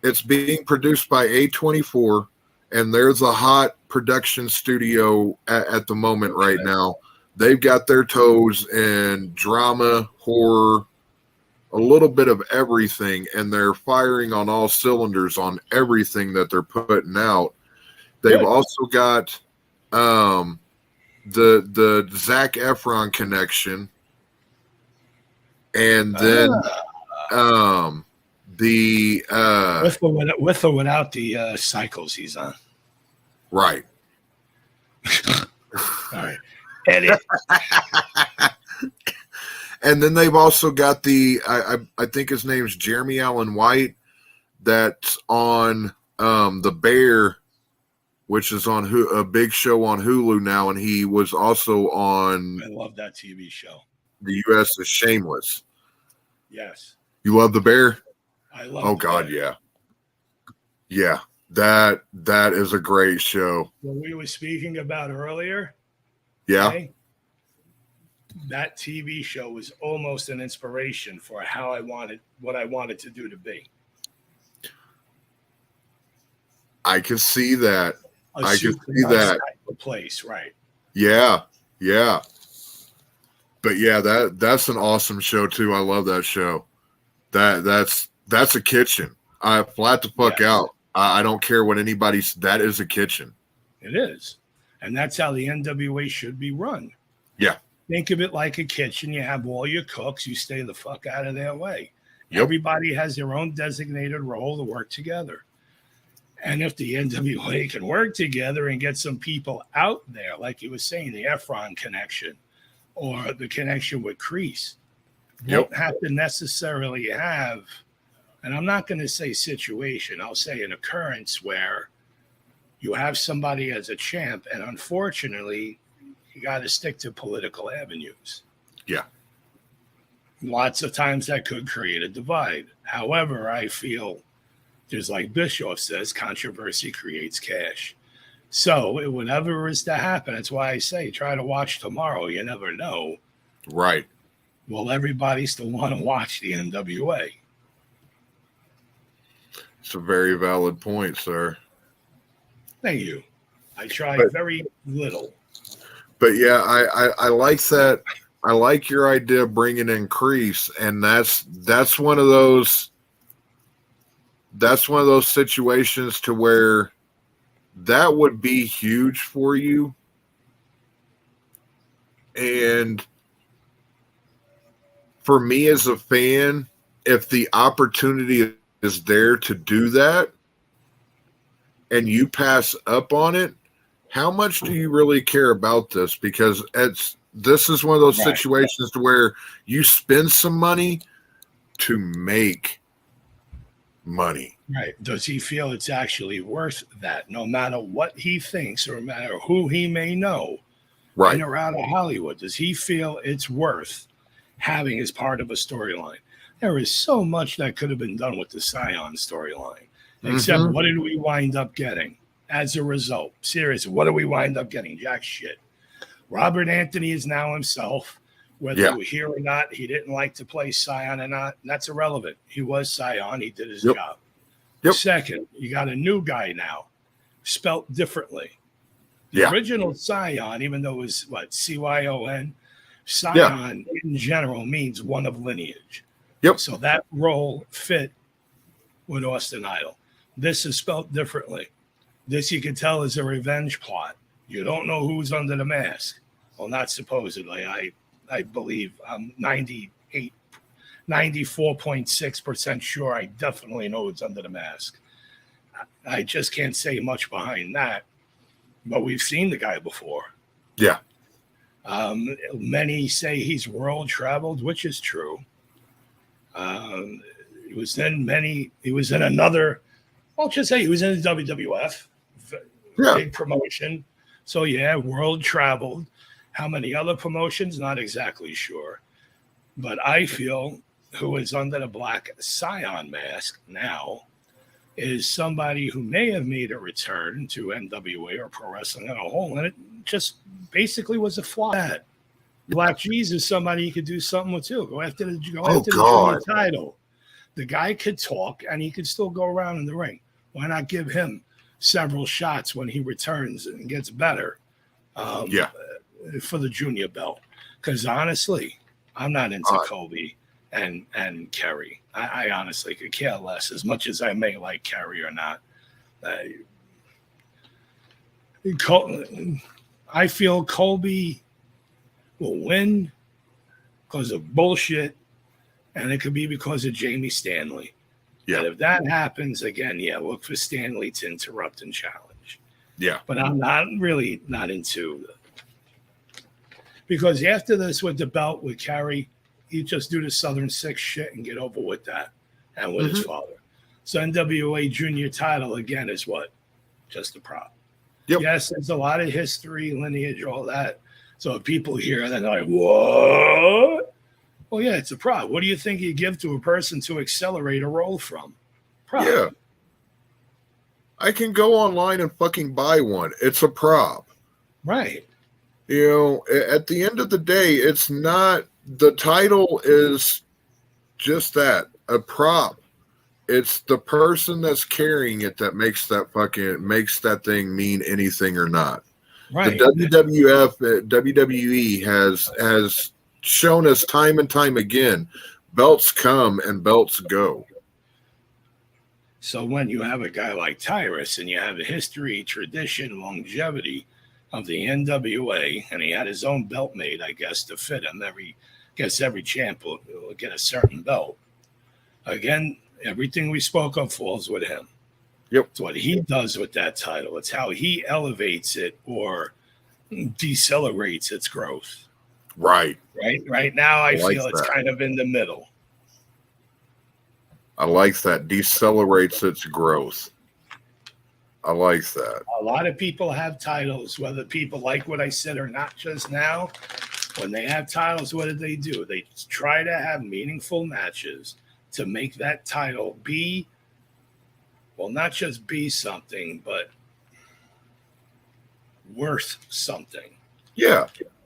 it's being produced by A24, and there's a hot production studio at the moment right now. They've got their toes in drama, horror, a little bit of everything, and they're firing on all cylinders on everything that they're putting out. They've also got the Zac Efron connection, and then the with or without the cycles he's on. Right. All right. Edit. And then they've also got I think his name's Jeremy Allen White, that's on The Bear, which is on a big show on Hulu now, and he was also on. I love that TV show. The U.S. is Shameless. Yes. You love The Bear? I love. Oh God, yeah, yeah. That is a great show. What we were speaking about earlier. Yeah. Okay? That TV show was almost an inspiration for what I wanted to do to be. I can see that. I can see that. Place, right? Yeah, yeah. But yeah, that's an awesome show too. I love that show. That's a kitchen. I flat the fuck out. I don't care what anybody's. That is a kitchen. It is, and that's how the NWA should be run. Yeah. Think of it like a kitchen. You have all your cooks. You stay the fuck out of their way. Yep. Everybody has their own designated role to work together. And if the NWA can work together and get some people out there, like you were saying, the Efron connection or the connection with Kreese, don't have to necessarily have, and I'm not going to say situation, I'll say an occurrence where you have somebody as a champ, and unfortunately, you got to stick to political avenues. Yeah. Lots of times that could create a divide. However, I feel just like Bischoff says, controversy creates cash. So whatever is to happen, that's why I say try to watch tomorrow. You never know. Right. Will everybody still want to watch the NWA? It's a very valid point, sir. Thank you. I try very little. But yeah, I like that. I like your idea of bringing in Kreese, and that's one of those. That's one of those situations to where that would be huge for you. And for me as a fan, if the opportunity is there to do that, and you pass up on it, how much do you really care about this? Because this is one of those situations to where you spend some money to make money. Right. Does he feel it's actually worth that, no matter what he thinks or no matter who he may know Right. in or out of Hollywood? Does he feel it's worth having as part of a storyline? There is so much that could have been done with the Scion storyline, except what did we wind up getting as a result? Seriously, what did we wind up getting? Jack shit. Robert Anthony is now himself. Whether you hear or not, he didn't like to play Scion or not. That's irrelevant. He was Scion. He did his job. Second, you got a new guy now, spelt differently. The original Scion, even though it was Cyon, Scion in general means one of lineage. So that role fit with Austin Idol. This is spelt differently. This you can tell is a revenge plot. You don't know who's under the mask. Well, not supposedly. I believe I'm 94.6% sure I definitely know who's under the mask. I just can't say much behind that. But we've seen the guy before. Yeah. Many say he's world traveled, which is true. He was in another, I'll just say he was in the WWF, big promotion. So world traveled. How many other promotions? Not exactly sure. But I feel who is under the black Scion mask now is somebody who may have made a return to NWA or pro wrestling as a whole, and it just basically was a flop. Black Jesus, somebody you could do something with too. Go after the junior title. The guy could talk, and he could still go around in the ring. Why not give him several shots when he returns and gets better? For the junior belt, because honestly, I'm not into Kobe and Kerry. I honestly could care less, as much as I may like Kerry or not. I feel Kobe will win because of bullshit, and it could be because of Jamie Stanley. And if that happens again, look for Stanley to interrupt and challenge. But I'm not into. Because after this with the belt with Kerry, he just do the Southern Six shit and get over with that, and with his father. So NWA junior title again is what? Just a prop. Yes, there's a lot of history, lineage, all that. So if people hear that, they're like, what? Well, it's a prop. What do you think you give to a person to accelerate a role from? Prop. I can go online and fucking buy one. It's a prop. Right. At the end of the day, it's not, the title is just that, a prop. It's the person that's carrying it that makes that thing mean anything or not. Right. The WWE has shown us time and time again, belts come and belts go. So when you have a guy like Tyrus and you have a history, tradition, longevity of the NWA, and he had his own belt made, I guess, to fit him. Every champ will get a certain belt. Again, everything we spoke of falls with him. It's what he does with that title. It's how he elevates it or decelerates its growth. Right now, I feel it's kind of in the middle. I like that. Decelerates its growth. I like that. A lot of people have titles, whether people like what I said or not just now. When they have titles, what do? They try to have meaningful matches to make that title be, well, not just be something, but worth something.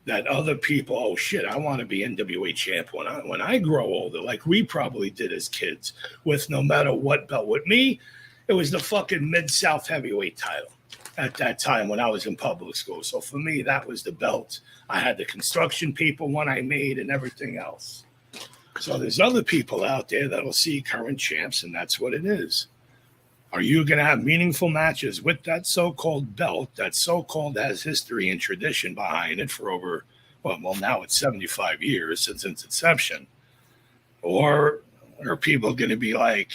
That other people, oh shit, I want to be NWA champ when I grow older, like we probably did as kids, with no matter what belt. With me, it was the fucking Mid-South heavyweight title at that time when I was in public school. So for me, that was the belt. I had the construction people one I made and everything else. So there's other people out there that will see current champs, and that's what it is. Are you going to have meaningful matches with that so-called belt that so-called has history and tradition behind it for over, well, now it's 75 years since its inception? Or are people going to be like,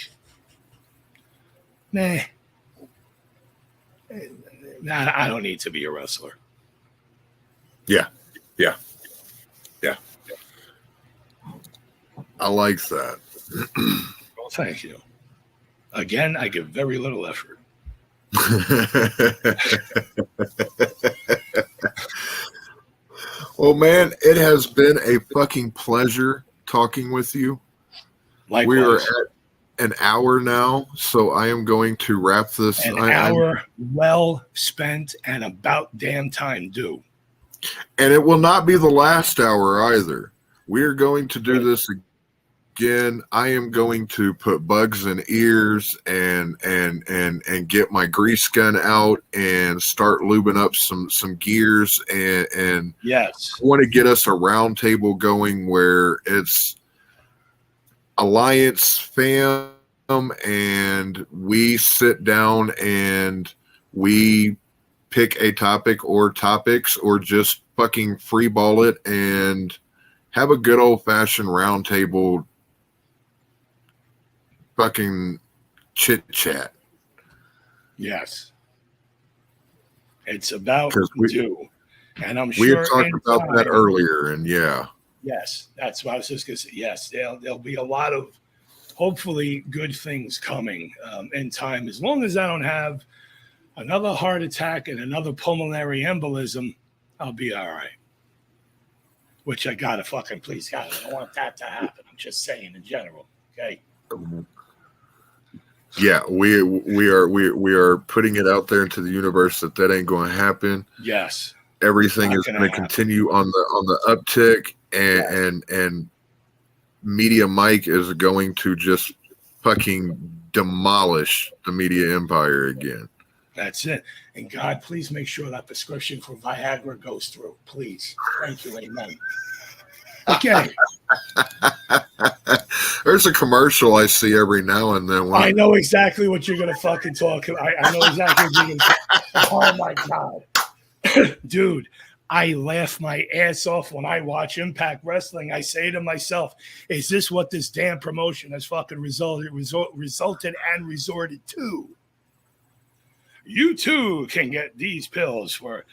nah, I don't need to be a wrestler. Yeah. I like that. Well, thank you. Again, I give very little effort. Well, man, it has been a fucking pleasure talking with you. Likewise. We are at an hour now, so I am going to wrap this. An hour well spent and about damn time due. And it will not be the last hour either. We are going to do this again. I am going to put bugs in ears and get my grease gun out and start lubing up some gears and yes, I want to get us a round table going where it's Alliance fam and we sit down and we pick a topic or topics or just fucking free ball it and have a good old fashioned round table fucking chit chat. Yes. It's about due. And I'm sure we had talked about that earlier, and yeah. Yes, that's what I was just going to say. Yes, there'll be a lot of hopefully good things coming in time. As long as I don't have another heart attack and another pulmonary embolism, I'll be all right. Which I gotta fucking please God, I don't want that to happen. I'm just saying in general. Okay. Yeah, we are putting it out there into the universe that ain't going to happen. Yes. Everything is going to continue on the uptick, and Media Mike is going to just fucking demolish the media empire again. That's it. And God, please make sure that prescription for Viagra goes through. Please. Thank you. Amen. Okay. There's a commercial I see every now and then. I know exactly what you're going to fucking talk about. I know exactly what you're going to say. Oh, my God. Dude, I laugh my ass off when I watch Impact Wrestling. I say to myself, is this what this damn promotion has fucking resulted and resorted to? You too can get these pills for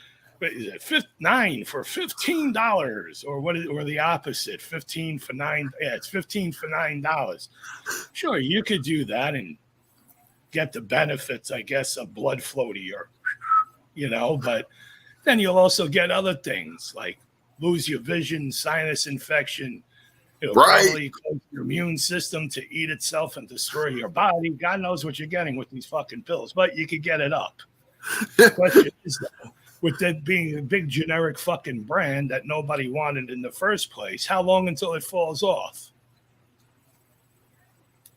$9 for $15, or the opposite, 15 for $9. Yeah, it's 15 for $9. Sure, you could do that and get the benefits, I guess, of blood flow to your, but then you'll also get other things like lose your vision, sinus infection. It'll probably cause your immune system to eat itself and destroy your body. God knows what you're getting with these fucking pills, but you could get it up. The question is, though, with that being a big generic fucking brand that nobody wanted in the first place, how long until it falls off?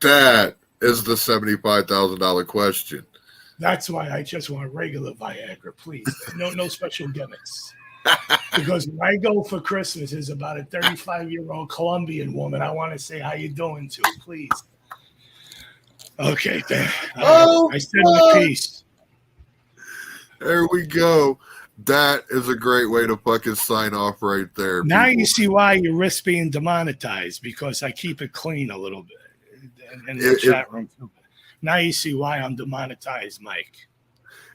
That is the $75,000 question. That's why I just want regular Viagra, please. No special gimmicks. Because when I go for Christmas, is about a 35-year-old Colombian woman I want to say how you doing to, please. Okay, I said my piece. There we go. That is a great way to fucking sign off right there. Now people. You see why you risk being demonetized, because I keep it clean a little bit in the chat room. Now you see why I'm demonetized, Mike.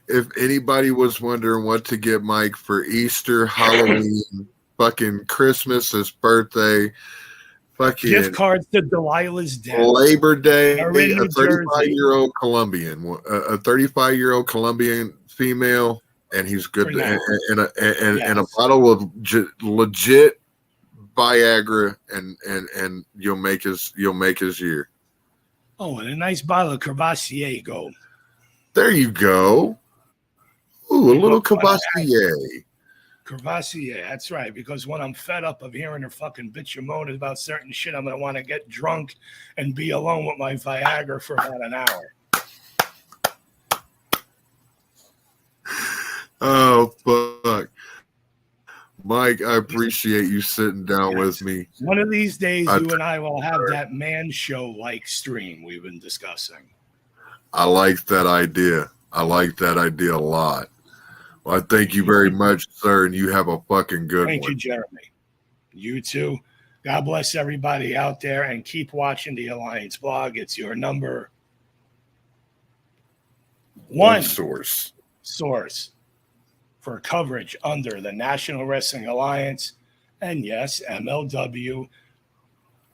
If anybody was wondering what to get Mike for Easter, Halloween, fucking Christmas, his birthday, fucking gift cards to Delilah's death, Labor Day, a 35-year-old Colombian, a 35-year-old Colombian female, and he's good and a bottle of legit Viagra, and you'll make his year. Oh, and a nice bottle of Courvoisier Gold. There you go. Ooh, a little Courvoisier. Courvoisier, that's right. Because when I'm fed up of hearing her fucking bitch and moan about certain shit, I'm gonna want to get drunk and be alone with my Viagra for about an hour. Oh fuck, Mike! I appreciate you sitting down with me. One of these days, you and I will have that man show like stream we've been discussing. I like that idea. I like that idea a lot. Well, I thank you very much, sir, and you have a fucking good one. Thank you, Jeremy. You too. God bless everybody out there, and keep watching the Alliance blog. It's your number one source source for coverage under the National Wrestling Alliance and, yes, MLW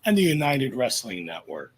and the United Wrestling Network.